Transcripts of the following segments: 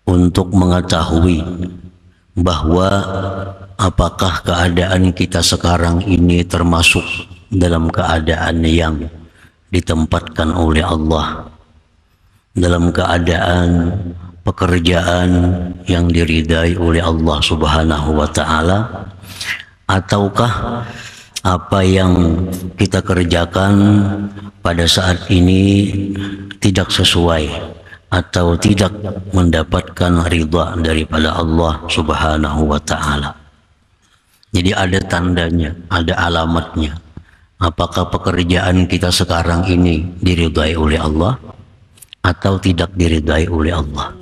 untuk mengetahui bahwa apakah keadaan kita sekarang ini termasuk dalam keadaan yang ditempatkan oleh Allah, dalam keadaan pekerjaan yang diridai oleh Allah Subhanahu wa Ta'ala, ataukah apa yang kita kerjakan pada saat ini tidak sesuai atau tidak mendapatkan ridha daripada Allah Subhanahu wa Ta'ala. Jadi ada tandanya, ada alamatnya. Apakah pekerjaan kita sekarang ini diridai oleh Allah atau tidak diridai oleh Allah.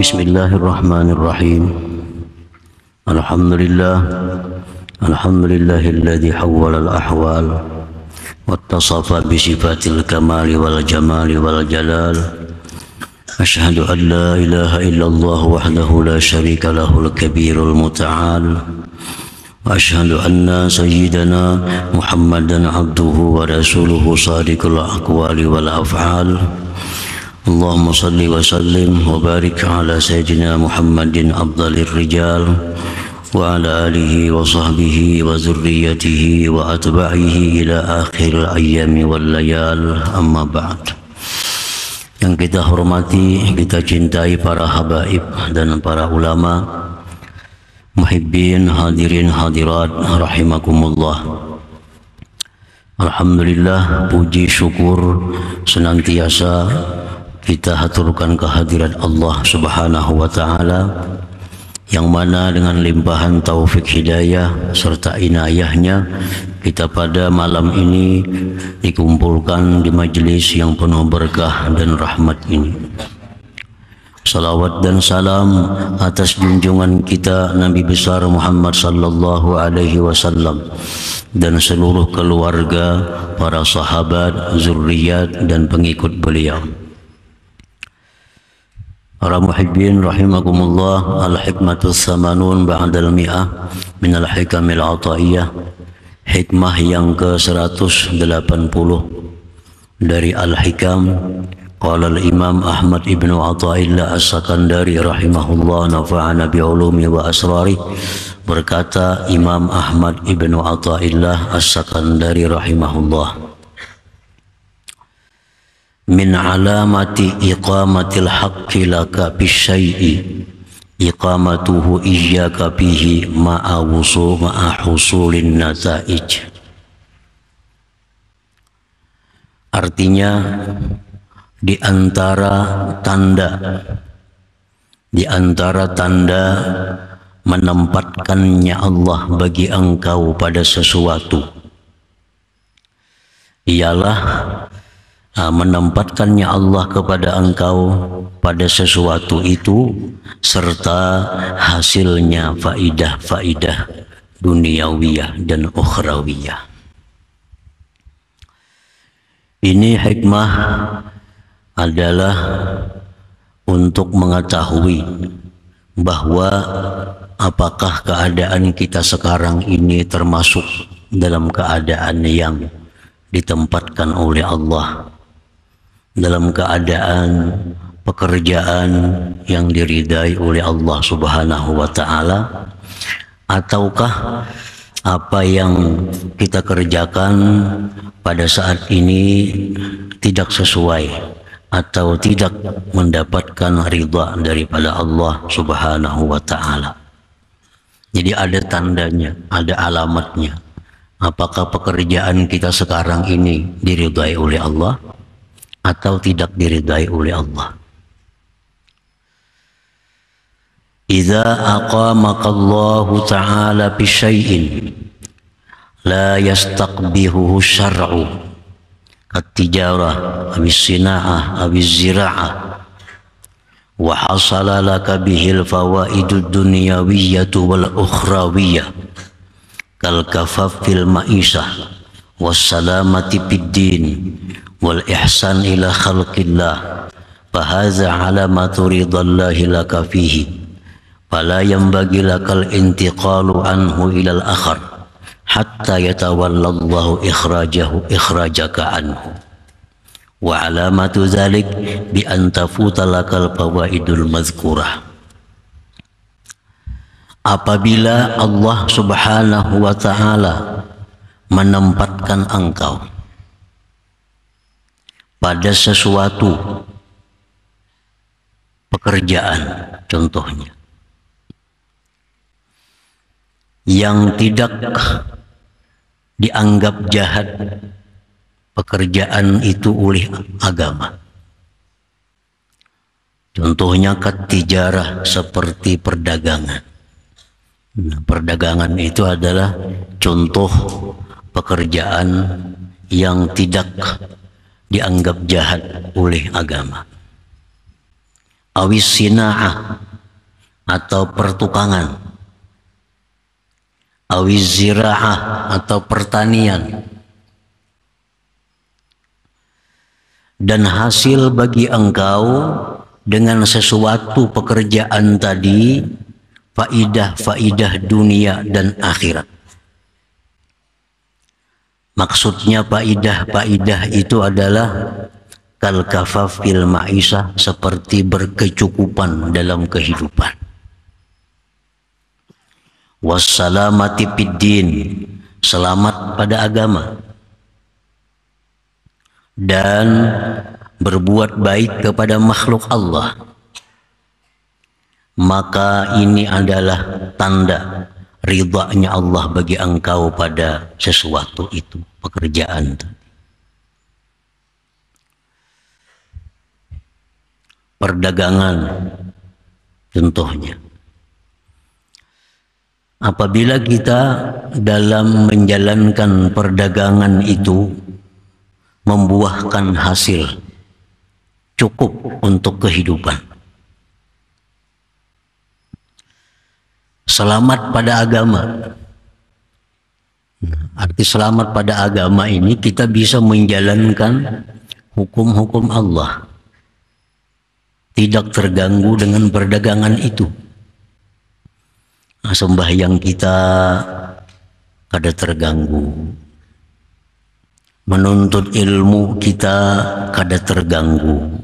Bismillahirrahmanirrahim. Alhamdulillahilladzi hawwala al-ahwal wattasafa bi sifatil kamali wal jamali wal jalal. Asyhadu an la ilaha illallah wahdahu la syarika lahul kabirul muta'al. Wa asyhadu anna sayyidana Muhammadan abduhu wa rasuluhu sadiqul aqwali wal af'al. Allahumma salli wa sallim wa barik ala sayyidina Muhammadin afdalir rijal wa ala alihi wa sahbihi wa zurriyatihi wa atba'ihi ila akhir ayyami wal layal, amma ba'd. Yang kita hormati, kita cintai para habaib dan para ulama, muhibbin, hadirin hadirat rahimakumullah. Alhamdulillah, puji syukur senantiasa kita haturkan kehadirat Allah Subhanahu wa Ta'ala, yang mana dengan limpahan taufik hidayah serta inayahnya kita pada malam ini dikumpulkan di majelis yang penuh berkah dan rahmat ini. Salawat dan salam atas junjungan kita Nabi besar Muhammad sallallahu alaihi wasallam dan seluruh keluarga, para sahabat, zurriyat dan pengikut beliau. Para muhibbin rahimakumullah, al-hikmatus samanun ba'dal mi'ah minal hikamil ataiyah. Hikmah yang ke-180 dari Al-Hikam. Qala al-Imam Ahmad ibnu Athaillah as-Sakandari rahimahullah, nafa'ana bi'ulumi wa asrari. Berkata Imam Ahmad ibnu Athaillah as-Sakandari rahimahullah, min alamati iqamatil haqqi laka bisyai'i iqamatuhu iyyaka bihi ma'a husulin nataij. Artinya, di antara tanda menempatkannya Allah bagi engkau pada sesuatu ialah menempatkannya Allah kepada engkau pada sesuatu itu serta hasilnya faidah-faidah duniawiyah dan ukhrawiyah. Ini hikmah adalah untuk mengetahui bahwa apakah keadaan kita sekarang ini termasuk dalam keadaan yang ditempatkan oleh Allah, dalam keadaan pekerjaan yang diridai oleh Allah Subhanahu wa Ta'ala, ataukah apa yang kita kerjakan pada saat ini tidak sesuai atau tidak mendapatkan ridha daripada Allah Subhanahu wa Ta'ala. Jadi ada tandanya, ada alamatnya. Apakah pekerjaan kita sekarang ini diridai oleh Allah atau tidak diridai oleh Allah. Idza aqamakallahu ta'ala bi syai'in la yastaqbihuhu syar'u kat-tijarah aw as-sina'ah aw az-zira'ah wa hasala laka bihil fawaidud dunyawiyyah wal ukhrawiyyah kal kafafil ma'isah was salamati fid din wal ihsan ila khalqillah fahaza alamatu ridallahi laka fihi fala yanbaghi lakal intiqalu anhu ilal akhar hatta yatawallallahu ikhrajaka anhu. Wa alamatu dzalik bi an tafuta lakal fawaidul mazkurah. Apabila Allah Subhanahu wa taala menempatkan engkau pada sesuatu pekerjaan, contohnya yang tidak dianggap jahat pekerjaan itu oleh agama. Contohnya katijarah, seperti perdagangan. Nah, perdagangan itu adalah contoh pekerjaan yang tidak dianggap jahat oleh agama. Awis sina'ah, atau pertukangan. Awis zira'ah, atau pertanian. Dan hasil bagi engkau dengan sesuatu pekerjaan tadi faidah dunia dan akhirat. Maksudnya faidah itu adalah kal kafafil ma'isah, seperti berkecukupan dalam kehidupan. Wassalamati fiddin, selamat pada agama. Dan berbuat baik kepada makhluk Allah. Maka ini adalah tanda ridhanya Allah bagi engkau pada sesuatu itu, pekerjaan. Perdagangan contohnya. Apabila kita dalam menjalankan perdagangan itu membuahkan hasil cukup untuk kehidupan, selamat pada agama. Arti selamat pada agama ini kita bisa menjalankan hukum-hukum Allah, tidak terganggu dengan perdagangan itu. Sembahyang kita kada terganggu, menuntut ilmu kita kada terganggu,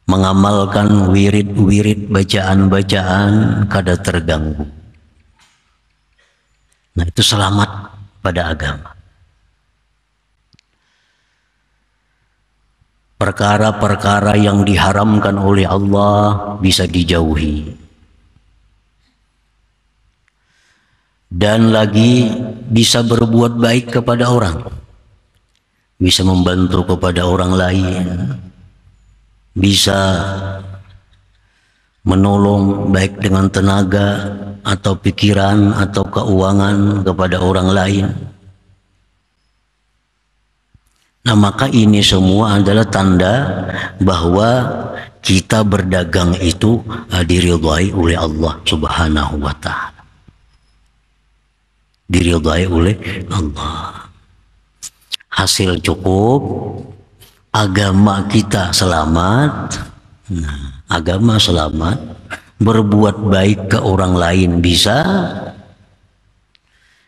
mengamalkan wirid-wirid bacaan-bacaan kada terganggu. Nah, itu selamat pada agama. Perkara-perkara yang diharamkan oleh Allah bisa dijauhi. Dan lagi bisa berbuat baik kepada orang, bisa membantu kepada orang lain, bisa menolong baik dengan tenaga atau pikiran atau keuangan kepada orang lain. Nah, maka ini semua adalah tanda bahwa kita berdagang itu diridhai oleh Allah Subhanahu wa taala. Diridhai oleh Allah. Hasil cukup, agama kita selamat. Nah, agama selamat, berbuat baik ke orang lain bisa.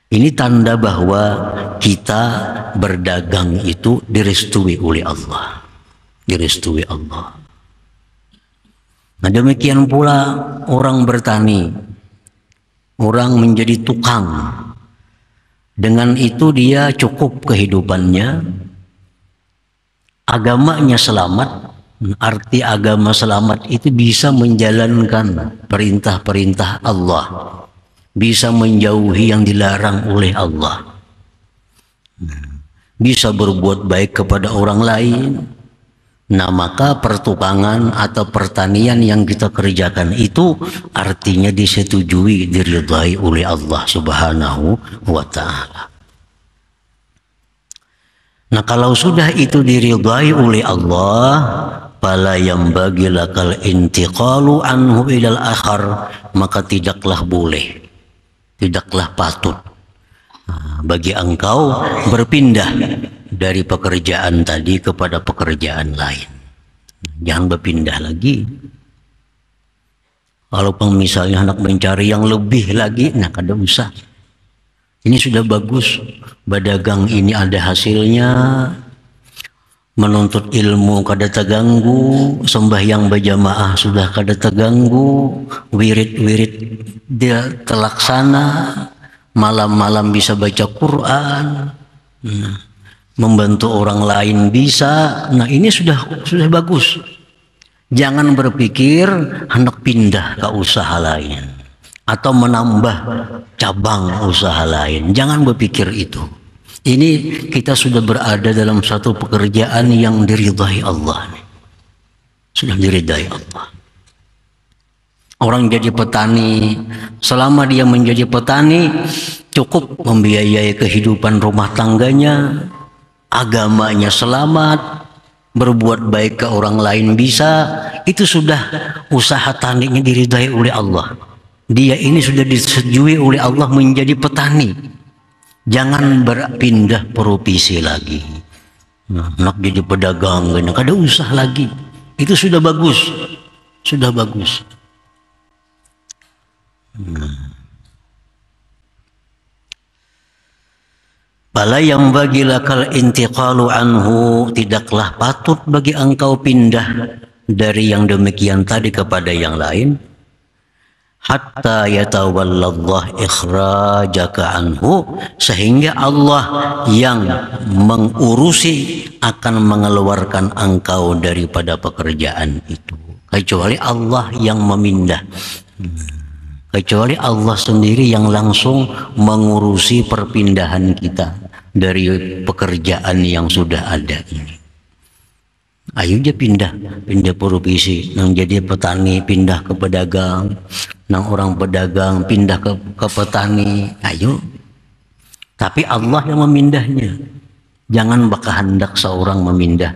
Ini tanda bahwa kita berdagang itu direstui oleh Allah. Direstui Allah. Nah, demikian pula orang bertani, orang menjadi tukang. Dengan itu dia cukup kehidupannya, agamanya selamat. Arti agama selamat itu bisa menjalankan perintah-perintah Allah, bisa menjauhi yang dilarang oleh Allah, bisa berbuat baik kepada orang lain. Nah, maka pertukangan atau pertanian yang kita kerjakan itu artinya disetujui, diridhai oleh Allah Subhanahu wa ta'ala. Nah, kalau sudah itu diridhai oleh Allah, fala yanbaghi lakal intiqalu anhu ilal akhar, maka tidaklah boleh, tidaklah patut bagi engkau berpindah dari pekerjaan tadi kepada pekerjaan lain. Jangan berpindah lagi. Kalau misalnya hendak mencari yang lebih lagi, nah kada usah. Ini sudah bagus. Berdagang ini ada hasilnya. Menuntut ilmu kada terganggu, sembahyang berjamaah sudah kada terganggu, wirid-wirid dia terlaksana, malam-malam bisa baca Quran, membantu orang lain bisa. Nah ini sudah bagus. Jangan berpikir hendak pindah ke usaha lain atau menambah cabang usaha lain. Jangan berpikir itu. Ini kita sudah berada dalam satu pekerjaan yang diridhai Allah. Sudah diridhai Allah. Orang jadi petani, selama dia menjadi petani, cukup membiayai kehidupan rumah tangganya, agamanya selamat, berbuat baik ke orang lain bisa, itu sudah usaha taninya diridhai oleh Allah. Dia ini sudah disetujui oleh Allah menjadi petani. Jangan berpindah profesi lagi. Nak jadi pedagang, kada usah lagi. Itu sudah bagus, sudah bagus. Bala yang bagi lakal intiqalu anhu, tidaklah patut bagi engkau pindah dari yang demikian tadi kepada yang lain. Hatta yatawallallah ikhrajaka anhu, sehingga Allah yang mengurusi akan mengeluarkan engkau daripada pekerjaan itu. Kecuali Allah yang memindah, kecuali Allah sendiri yang langsung mengurusi perpindahan kita dari pekerjaan yang sudah ada ini. Ayo dia pindah profesi, nang jadi petani pindah ke pedagang, nang orang pedagang pindah ke petani. Ayo, tapi Allah yang memindahnya. Jangan berkehendak seorang memindah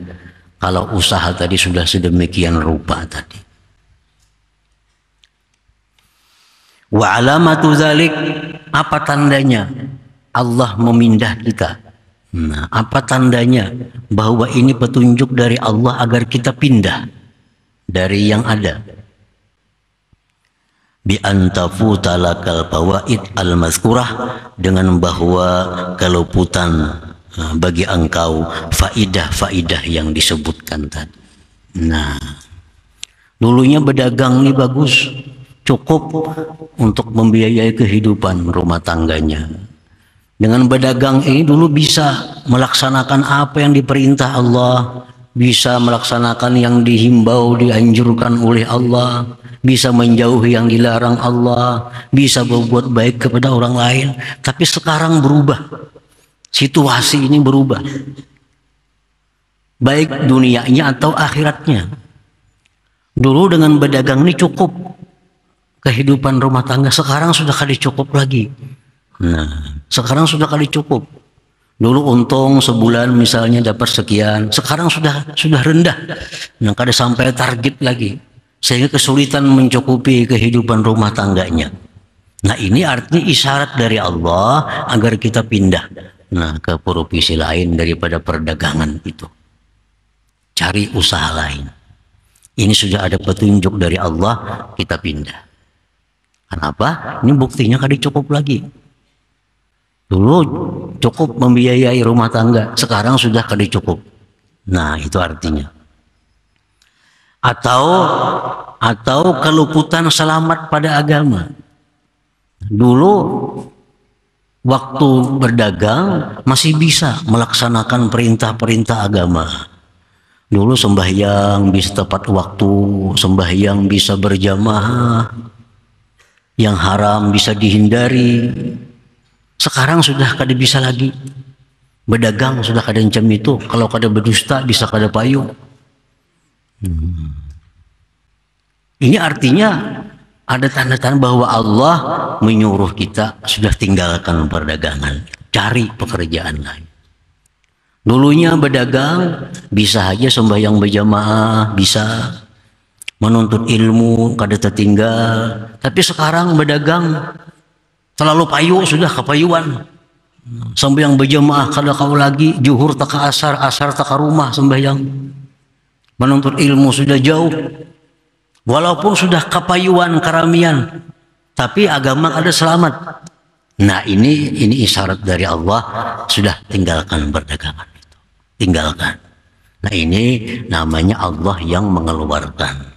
kalau usaha tadi sudah sedemikian rupa tadi. Wa alamatu dzalik, apa tandanya Allah memindah kita? Nah, apa tandanya bahwa ini petunjuk dari Allah agar kita pindah dari yang ada? Bi antafuta lakal fawaid al-mazkurah, dengan bahwa keluputan bagi engkau faidah-faidah yang disebutkan tadi. Nah, dulunya berdagang ini bagus, cukup untuk membiayai kehidupan rumah tangganya. Dengan berdagang ini dulu bisa melaksanakan apa yang diperintah Allah, bisa melaksanakan yang dihimbau, dianjurkan oleh Allah, bisa menjauhi yang dilarang Allah, bisa berbuat baik kepada orang lain. Tapi sekarang berubah, situasi ini berubah, baik dunianya atau akhiratnya. Dulu dengan berdagang ini cukup kehidupan rumah tangga, sekarang sudah kada cukup lagi. Nah, sekarang sudah kali cukup. Dulu untung sebulan misalnya dapat sekian, sekarang sudah rendah. Nah, kada sampai target lagi, sehingga kesulitan mencukupi kehidupan rumah tangganya. Nah, ini artinya isyarat dari Allah agar kita pindah ke profesi lain daripada perdagangan itu. Cari usaha lain. Ini sudah ada petunjuk dari Allah, kita pindah. Kenapa? Ini buktinya kada cukup lagi. Dulu cukup membiayai rumah tangga, sekarang sudah kada cukup. Nah, itu artinya. Atau keluputan selamat pada agama. Dulu waktu berdagang masih bisa melaksanakan perintah-perintah agama. Dulu sembahyang bisa tepat waktu, sembahyang bisa berjamaah, yang haram bisa dihindari. Sekarang sudah kada bisa lagi. Berdagang sudah kada macam itu. Kalau kada berdusta bisa kada payu. Ini artinya ada tanda-tanda bahwa Allah menyuruh kita sudah tinggalkan perdagangan, cari pekerjaan lain. Dulunya berdagang bisa aja sembahyang berjamaah, bisa menuntut ilmu kada tertinggal. Tapi sekarang berdagang terlalu payu, sudah kepayuan. Sembahyang berjamaah kada kau lagi, zuhur tak ke asar, asar tak ke rumah sembahyang. menuntut ilmu sudah jauh, walaupun sudah kapayuan karamian, tapi agama ada selamat. Nah ini isyarat dari Allah, sudah tinggalkan perdagangan itu, tinggalkan. Nah ini namanya Allah yang mengeluarkan,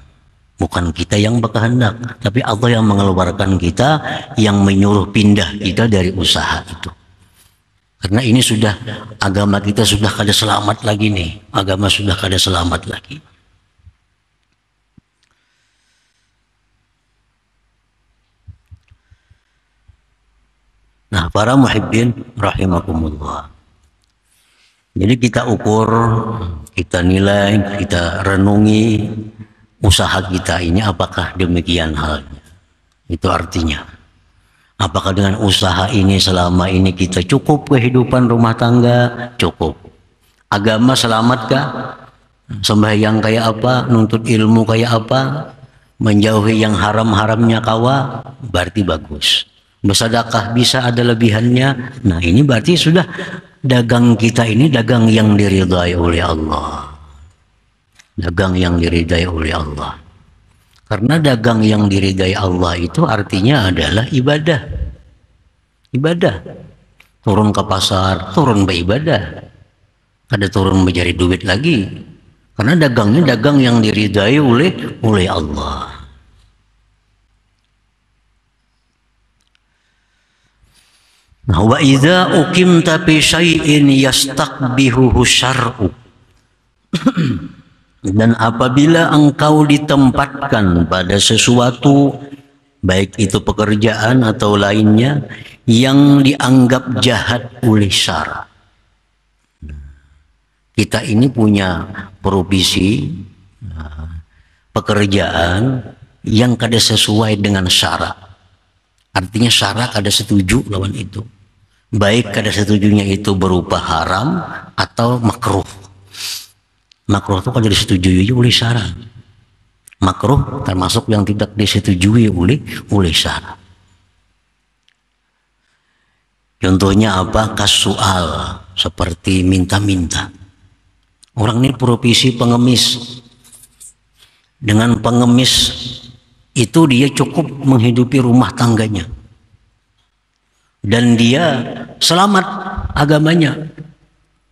bukan kita yang berkehendak, tapi Allah yang mengeluarkan kita, yang menyuruh pindah kita dari usaha itu. Karena ini sudah, agama kita sudah kada selamat lagi nih, agama sudah kada selamat lagi. Nah, para muhibbin rahimakumullah. Jadi kita ukur, kita nilai, kita renungi usaha kita ini apakah demikian halnya. Itu artinya, apakah dengan usaha ini selama ini kita cukup kehidupan rumah tangga? Cukup. Agama selamatkah? Sembahyang kayak apa? Nuntut ilmu kayak apa? Menjauhi yang haram-haramnya kawa? Berarti bagus. Bersedekah bisa ada lebihannya. Nah ini berarti sudah dagang kita ini dagang yang diridai oleh Allah. Dagang yang diridai oleh Allah. Karena dagang yang diridai Allah itu artinya adalah ibadah. Ibadah. Turun ke pasar, turun beribadah. Ada turun mencari duit lagi. Karena dagangnya dagang yang diridai oleh Allah. Nah, wa idza uqimta fi syai'in yastaqbihuhu syar'u. Dan apabila engkau ditempatkan pada sesuatu, baik itu pekerjaan atau lainnya, yang dianggap jahat oleh syara. Kita ini punya profesi, pekerjaan yang kada sesuai dengan syara. Artinya syara kada setuju lawan itu. Baik kada setujunya itu berupa haram atau makruh. Makruh itu kan disetujui oleh syara. Makruh termasuk yang tidak disetujui oleh syara. Contohnya apa? Kasual, seperti minta-minta. Orang ini profesi pengemis. Dengan pengemis itu dia cukup menghidupi rumah tangganya. Dan dia selamat agamanya.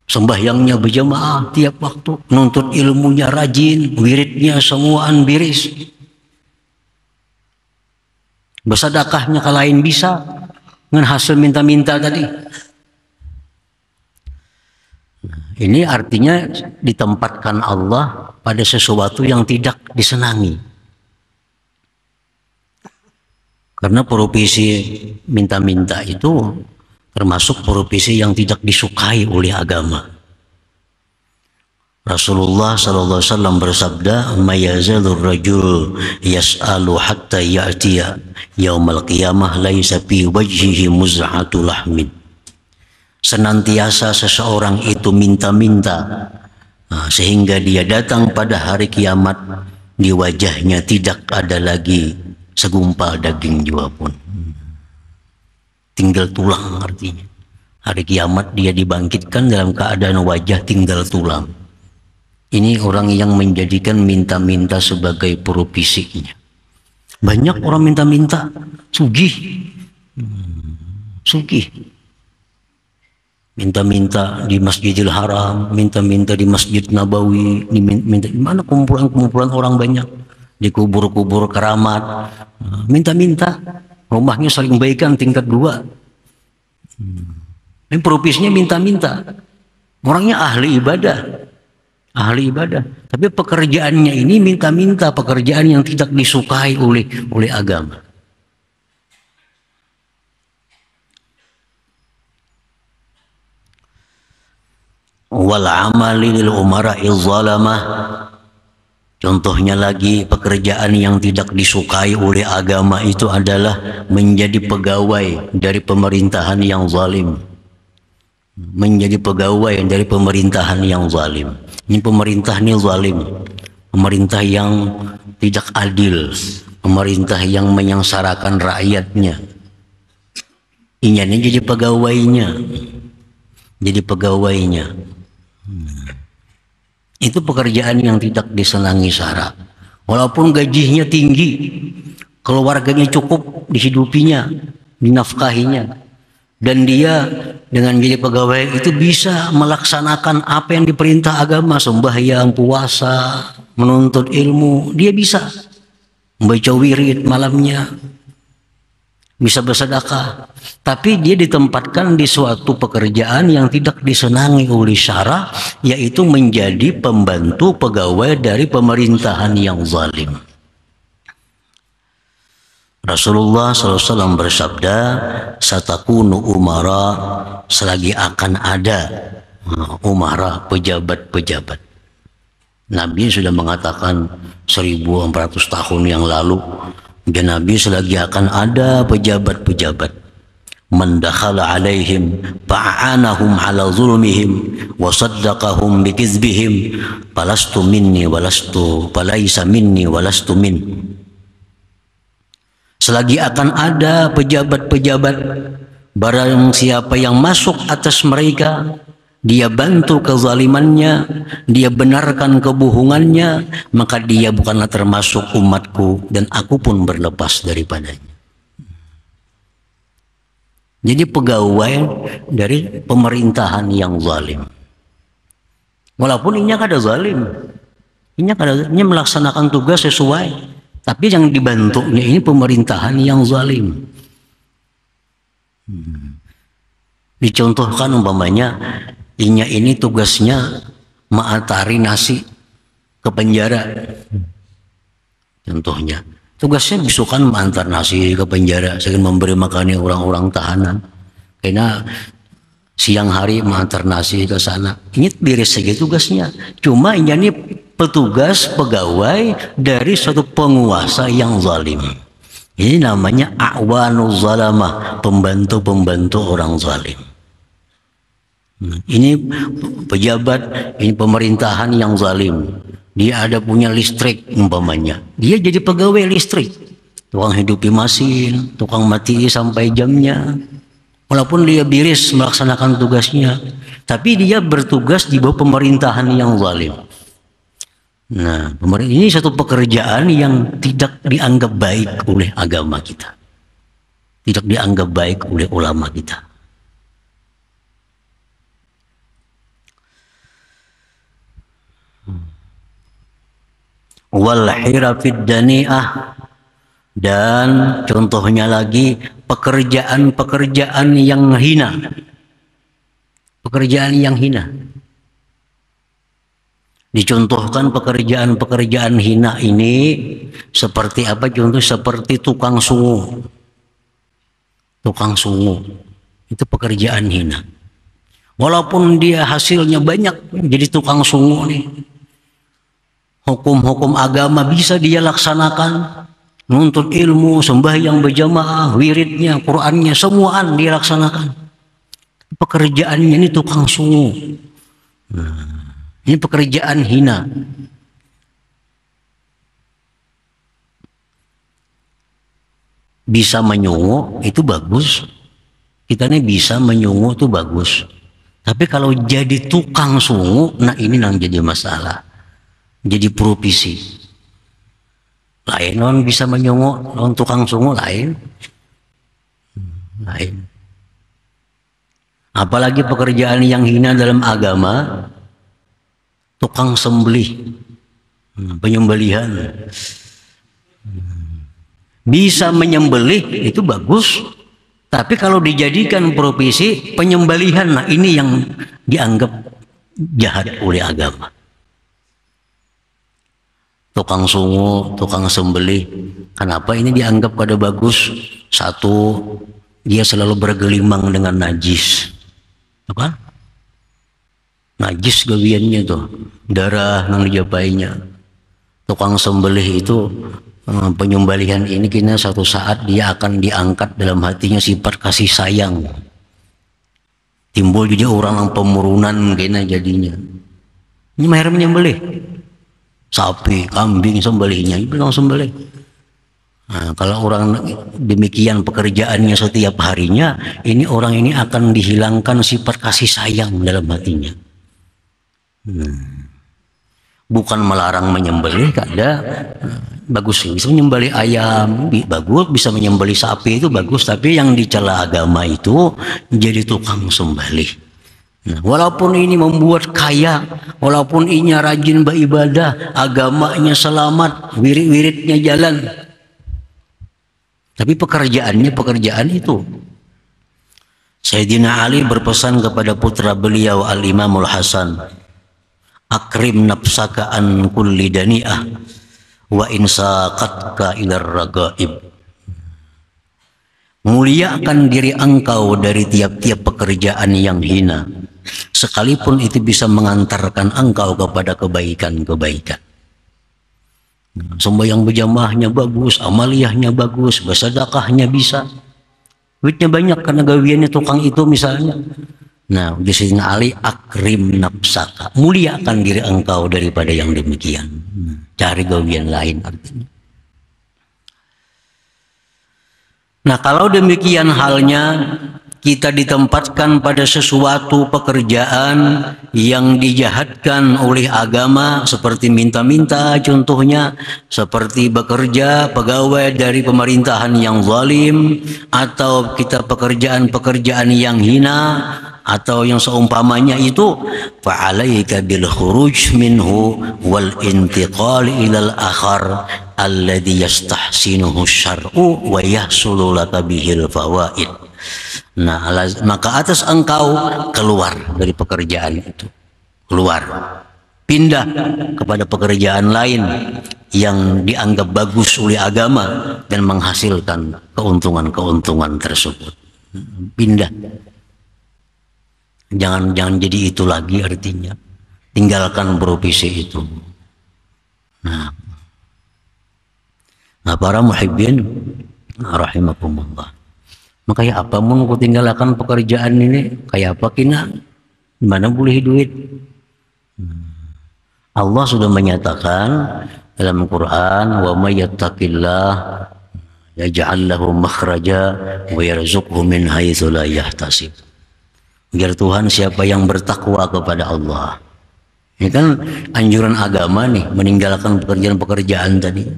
Sembahyangnya berjamaah tiap waktu, nuntut ilmunya rajin, wiridnya semuaan biris. Bersedekahnya ke lain bisa, dengan hasil minta-minta tadi. Ini artinya ditempatkan Allah pada sesuatu yang tidak disenangi. Karena profesi minta-minta itu termasuk profesi yang tidak disukai oleh agama. Rasulullah SAW bersabda, "Mayazalur rajul yas'alu hatta ya'tiya yaumal qiyamah laisa fi wajhihi muz'atu lahmin." Senantiasa seseorang itu minta-minta, sehingga dia datang pada hari kiamat, di wajahnya tidak ada lagi segumpal daging jua pun. Tinggal tulang artinya. Hari kiamat dia dibangkitkan dalam keadaan wajah tinggal tulang. Ini orang yang menjadikan minta-minta sebagai profesinya. Banyak orang minta-minta, sugih. Sugih. Minta-minta di Masjidil Haram, minta-minta di Masjid Nabawi, minta di mana kumpulan-kumpulan orang banyak. Di kubur-kubur keramat, minta-minta, rumahnya saling baikan tingkat 2. Ini profesinya minta-minta. Orangnya ahli ibadah, tapi pekerjaannya ini minta-minta, pekerjaan yang tidak disukai oleh agama. Wal amali lil umara'i zalamah. Contohnya lagi, pekerjaan yang tidak disukai oleh agama itu adalah menjadi pegawai dari pemerintahan yang zalim. Menjadi pegawai dari pemerintahan yang zalim. Ini pemerintah ini zalim. Pemerintah yang tidak adil. Pemerintah yang menyengsarakan rakyatnya. Ini jadi pegawainya. Jadi pegawainya. Itu pekerjaan yang tidak disenangi syara. Walaupun gajinya tinggi, keluarganya cukup dihidupinya, dinafkahinya, dan dia dengan jadi pegawai itu bisa melaksanakan apa yang diperintah agama, sembahyang, puasa, menuntut ilmu, dia bisa membaca wirid malamnya, bisa bersedekah, tapi dia ditempatkan di suatu pekerjaan yang tidak disenangi oleh syara, yaitu menjadi pembantu pegawai dari pemerintahan yang zalim. Rasulullah SAW bersabda, satakunu umara, selagi akan ada umara, pejabat-pejabat. Nabi sudah mengatakan 1400 tahun yang lalu, dan Nabi selagi akan ada pejabat-pejabat, man dakhala alaihim fa'anahum ala zulmihim wa saddaqahum bikizbihim falastu minni walastu falaisa minni walastu min. Selagi akan ada pejabat-pejabat, barang siapa yang masuk atas mereka, dia bantu kezalimannya, dia benarkan kebohongannya, maka dia bukanlah termasuk umatku, dan aku pun berlepas daripadanya. Jadi pegawai dari pemerintahan yang zalim. Walaupun ini ada zalim, ini melaksanakan tugas sesuai, tapi yang dibantunya ini pemerintahan yang zalim. Dicontohkan umpamanya, ini tugasnya ma'atari nasi ke penjara. Contohnya, tugasnya bisukan mengantar nasi ke penjara, segera memberi makannya orang-orang tahanan. Karena siang hari mengantar nasi ke sana. Ini beres saja tugasnya. Cuma ini petugas pegawai dari suatu penguasa yang zalim. Ini namanya a'wanuz zalamah, pembantu-pembantu orang zalim. Ini pejabat, ini pemerintahan yang zalim. Dia ada punya listrik umpamanya, dia jadi pegawai listrik, tukang hidupi mesin, tukang mati sampai jamnya. Walaupun dia biris melaksanakan tugasnya, tapi dia bertugas di bawah pemerintahan yang zalim. Nah, ini satu pekerjaan yang tidak dianggap baik oleh agama kita, tidak dianggap baik oleh ulama kita. Wal hirafid dani'ah, dan contohnya lagi pekerjaan-pekerjaan yang hina. Pekerjaan yang hina. Dicontohkan pekerjaan-pekerjaan hina ini seperti apa? Contoh seperti tukang sungu. Tukang sungu itu pekerjaan hina. Walaupun dia hasilnya banyak, jadi tukang sungu nih. Hukum-hukum agama bisa dia laksanakan, nuntut ilmu, sembahyang berjamaah, wiridnya, Qur'annya, semuaan dia laksanakan. Pekerjaannya ini tukang sungu. Ini pekerjaan hina. Bisa menyungu itu bagus. Kita ini bisa menyungu itu bagus. Tapi kalau jadi tukang sungu, nah ini yang jadi masalah. Jadi profesi. Lain non bisa menyungu, non tukang sungu lain. Lain. Apalagi pekerjaan yang hina dalam agama, tukang sembelih, penyembelihan. Bisa menyembelih itu bagus, tapi kalau dijadikan profesi penyembelihan, nah ini yang dianggap jahat oleh agama. Tukang sungu, tukang sembelih, kenapa ini dianggap pada bagus? Satu, dia selalu bergelimang dengan najis. Apa? Najis gawiannya tuh, darah yang dijapainya. Tukang sembelih itu, penyembelihan ini kini suatu saat dia akan diangkat dalam hatinya sifat kasih sayang. Timbul juga orang yang pemurunan kini jadinya. Ini mahir menyembelih. Sapi, kambing sembelihnya, itu bilang sembelih. Nah, kalau orang demikian pekerjaannya setiap harinya, ini orang ini akan dihilangkan sifat kasih sayang dalam hatinya. bukan melarang menyembelih, ada bagus, bisa menyembelih ayam bagus, bisa menyembelih sapi itu bagus, tapi yang dicela agama itu jadi tukang sembelih. Nah, walaupun ini membuat kaya, walaupun ini rajin beribadah, agamanya selamat, wirid-wiridnya jalan, tapi pekerjaan itu. Sayyidina Ali berpesan kepada putra beliau Al-Imamul Hasan, akrim nafsaka an kulli dani'ah wa insaqatka ilar ragaib. Muliakan diri engkau dari tiap-tiap pekerjaan yang hina, sekalipun itu bisa mengantarkan engkau kepada kebaikan-kebaikan. Sembahyang berjamaahnya bagus, amaliyahnya bagus, bersedekahnya bisa, duitnya banyak karena gawiannya tukang itu misalnya. Nah, Sayyidina Ali, akrim nafsaka, muliakan diri engkau daripada yang demikian. Cari gawian lain artinya. Nah, kalau demikian halnya, kita ditempatkan pada sesuatu pekerjaan yang dijahatkan oleh agama, seperti minta-minta contohnya, seperti bekerja pegawai dari pemerintahan yang zalim, atau kita pekerjaan-pekerjaan yang hina, atau yang seumpamanya itu, fa'alaika bil khuruj minhu wal intiqal ilal akhar alladhi yastahsinuhu syar'u wa yahsulu laka bihil fawaid. Nah, maka atas engkau keluar dari pekerjaan itu, keluar, pindah kepada pekerjaan lain yang dianggap bagus oleh agama dan menghasilkan keuntungan-keuntungan tersebut. Pindah. Jangan jadi itu lagi artinya. Tinggalkan profesi itu. Nah, para muhibbin rahimakumullah. Maka ya apa mun ku tinggalkan pekerjaan ini, kayak apa kina? Mana boleh duit? Allah sudah menyatakan dalam Quran, wa may yattaqillah yaj'al lahu makhraja wa yarzuqhu min haitsu la yahtasib. Biar Tuhan, siapa yang bertakwa kepada Allah. Ini kan anjuran agama nih, meninggalkan pekerjaan-pekerjaan tadi.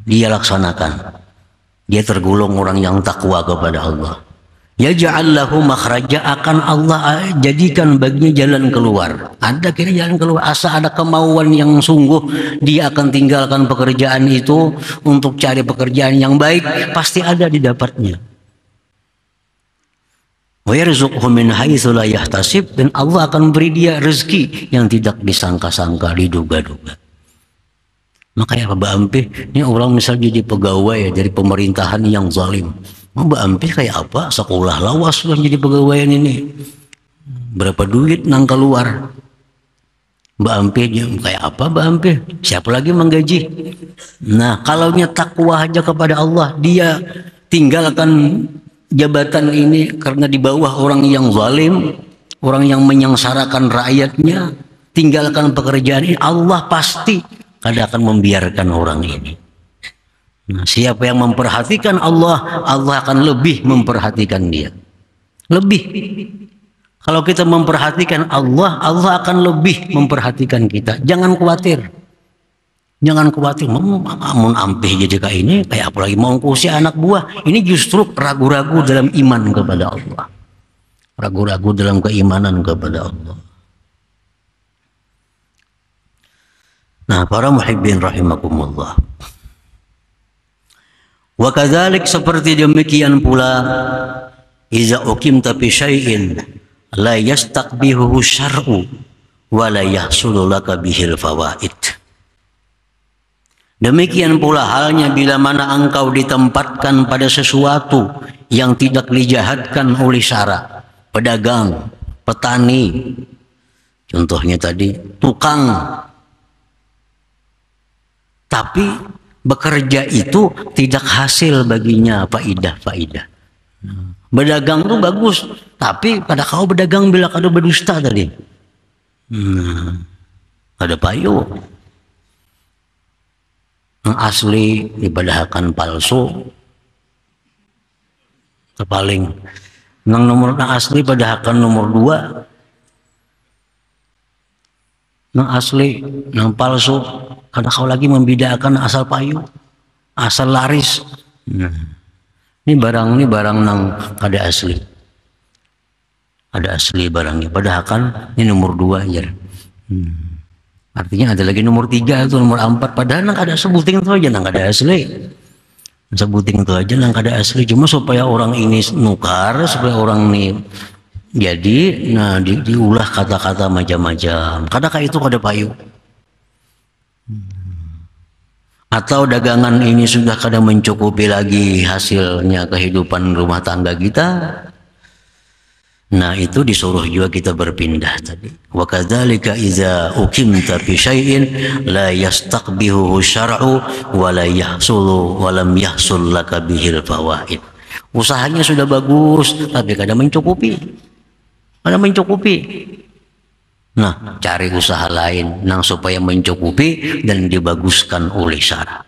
Dia laksanakan. Dia tergolong orang yang takwa kepada Allah. Ya ja'allahu makhraja, akan Allah jadikan baginya jalan keluar. Ada kira jalan keluar, asal ada kemauan yang sungguh, dia akan tinggalkan pekerjaan itu untuk cari pekerjaan yang baik, pasti ada didapatnya. Wa yarzuqhu min haitsu la yahtasib, dan Allah akan beri dia rezeki yang tidak disangka-sangka, diduga-duga. Makanya Mbak Ampih, ini orang misal jadi pegawai ya, dari pemerintahan yang zalim. Mbak Ampih kayak apa? Sekolah lawas sudah jadi pegawaian ini. Berapa duit nang keluar? Mbak Ampih kayak apa Mbak Ampih? Siapa lagi menggaji? Nah, kalau takwa aja kepada Allah, dia tinggalkan jabatan ini karena di bawah orang yang zalim, orang yang menyengsarakan rakyatnya, tinggalkan pekerjaan ini, Allah pasti kada akan membiarkan orang ini. Nah, siapa yang memperhatikan Allah, Allah akan lebih memperhatikan dia. Lebih. Kalau kita memperhatikan Allah, Allah akan lebih memperhatikan kita. Jangan khawatir. Jangan khawatir, mun Ampih jadi kayak ini, kayak apa lagi mau usia anak buah. Ini justru ragu-ragu dalam iman kepada Allah. Ragu-ragu dalam keimanan kepada Allah. Nah, para muhibbin rahimakumullah. Wa kadzalik, seperti demikian pula, iza uqimta bi syai'in la yastaqbihu syar'u wa la yahsulu laka bihil fawaid. Demikian pula halnya bila mana engkau ditempatkan pada sesuatu yang tidak dijahatkan oleh syara. Pedagang, petani, contohnya tadi tukang, tapi bekerja itu tidak hasil baginya faidah. Berdagang itu bagus, tapi pada kau berdagang bila kau berdusta tadi, ada payu. Yang asli dibadahkan palsu, terpaling. Yang nomor yang asli padahkan nomor 2. nang asli, nang palsu. Kada kau lagi membedakan asal payu, asal laris. Ini barang nang kada asli. Ada asli barangnya. Padahal kan ini nomor 2 aja. Artinya ada lagi nomor 3 atau nomor 4. Padahal nang kada sebuting itu aja nang kada asli. Sebuting itu aja nang kada asli. Cuma supaya orang ini nukar, supaya orang ini jadi, nah diulah kata-kata macam-macam. Kadang itu kada payu. Atau dagangan ini sudah kada mencukupi lagi hasilnya kehidupan rumah tangga kita. Nah itu disuruh juga kita berpindah tadi. Wa kadzalika idza uqimta fi syai'in la yastaqbihu syar'u wa la yahsulu wa lam yahsul laka bihil fawaid. Usahanya sudah bagus tapi kada mencukupi. Kada mencukupi. Nah, cari usaha lain nang supaya mencukupi dan dibaguskan oleh syara.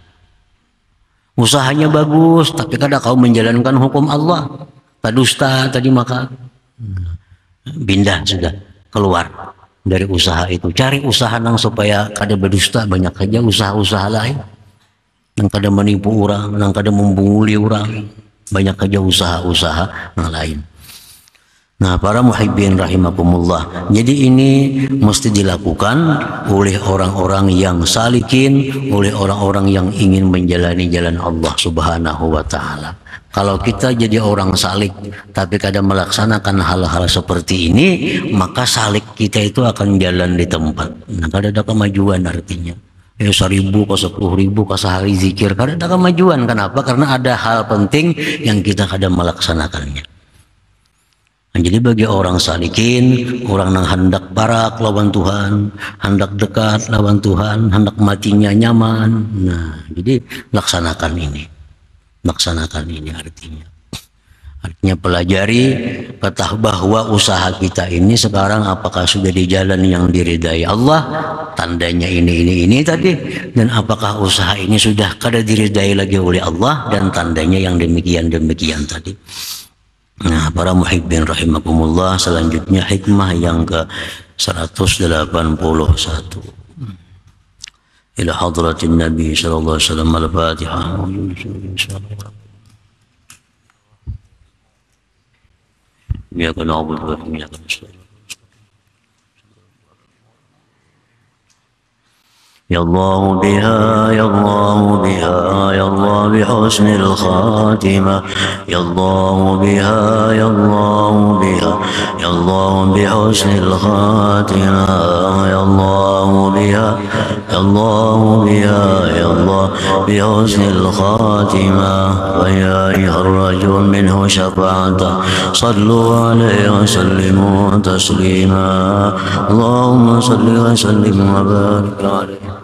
Usahanya bagus tapi kada kau menjalankan hukum Allah. Tadusta tadi maka pindah sudah keluar dari usaha itu. Cari usaha nang supaya kada berdusta, banyak saja usaha-usaha lain. Nang kada menipu orang, nang kada membunguli orang, banyak saja usaha-usaha yang lain. Nah, para muhibbin rahimakumullah. Jadi ini mesti dilakukan oleh orang-orang yang salikin, oleh orang-orang yang ingin menjalani jalan Allah Subhanahu wa taala. Kalau kita jadi orang salik tapi kadang melaksanakan hal-hal seperti ini, maka salik kita itu akan jalan di tempat. Nah, kada ada kemajuan artinya. 1.000 ke 10.000 ke sehari zikir, kada ada kemajuan. Kenapa? Karena ada hal penting yang kita kadang melaksanakannya. Nah, jadi bagi orang salikin, orang yang hendak barak lawan Tuhan, hendak dekat lawan Tuhan, hendak matinya nyaman. Nah, jadi laksanakan ini. Laksanakan ini artinya. Artinya pelajari, ketahui bahwa usaha kita ini sekarang apakah sudah di jalan yang diridai Allah, tandanya ini tadi, dan apakah usaha ini sudah kada diridai lagi oleh Allah, dan tandanya yang demikian tadi. Nah, para muhibbin rahimakumullah, selanjutnya hikmah yang ke 181. Ila hadratin Nabi sallallahu alaihi wasallam. Al-Fatihah. Iyyaka na'budu wa iyyaka nasta'in. يا الله بها يا الله بها يا الله بحسن الخاتمة يا الله بها يا الله بها يا الله بحسن الخاتمة يا الله بها يا الله بها يا الله بحسن الخاتمة ويا أيها الرجل منه شفاعة صلوا عليه وسلموا تسليما اللهم صل وسلم وبارك عليه